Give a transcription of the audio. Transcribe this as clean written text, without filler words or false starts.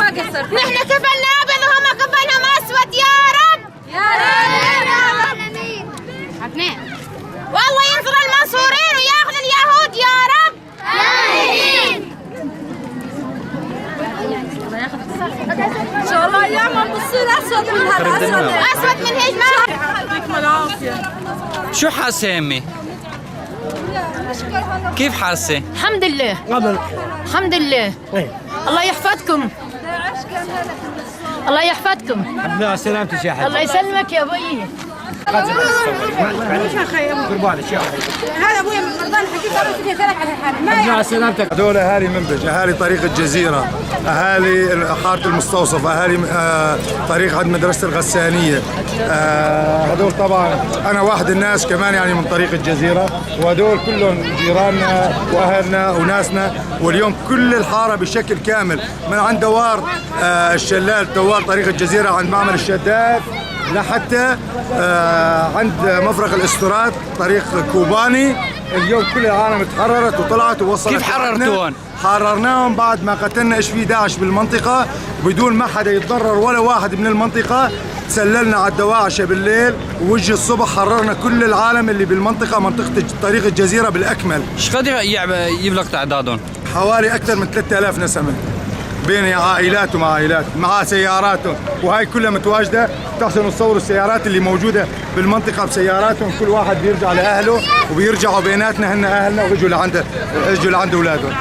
ما قصرت. نحن كفلنا ابيض وهم كفلهم اسود يا رب. يا رب يا رب. اثنين. والله ينصر المنصورين وياخذ اليهود يا رب. امين. ان شاء الله ايامهم بتصير اسود من هالاسود. اسود من هيك ما يعطيكم العافيه. شو حاسه يا امي؟ كيف حاسه؟ الحمد لله. الحمد لله. الله يحفظكم. الله يحفظكم. الحمد لله على سلامتك يا حاج. الله يسلمك يا ابوي. هذا ابويا من رمضان حكيت له ثلاث على الحاله. على سلامتك. هذول اهالي منبج، اهالي طريق الجزيره، اهالي حاره المستوصف، اهالي طريق عند مدرسه الغسانيه. هذول طبعا انا واحد الناس كمان يعني من طريق الجزيره، وهذول كلهم جيراننا واهلنا وناسنا. واليوم كل الحاره بشكل كامل من عند دوار الشلال، دوار طريق الجزيره عند معمل الشداد لحتى عند مفرق الاستراد طريق كوباني. اليوم كل العالم تحررت وطلعت ووصلت. كيف حررتوهم؟ حررناهم بعد ما قتلنا ايش في داعش بالمنطقه بدون ما حدا يتضرر ولا واحد من المنطقه. تسللنا على الدواعشه بالليل ووجه الصبح حررنا كل العالم اللي بالمنطقه، منطقه طريق الجزيره بالاكمل. ايش قد يبلغ تعدادهم؟ حوالي اكثر من 3000 نسمه بين عائلات ومع عائلات مع سياراتهم، وهي كلها متواجده. تحسنوا تصوروا السيارات اللي موجوده بالمنطقه بسياراتهم، كل واحد بيرجع لاهله وبيرجعوا بيناتنا هن اهلنا واجوا لعند اولادهم.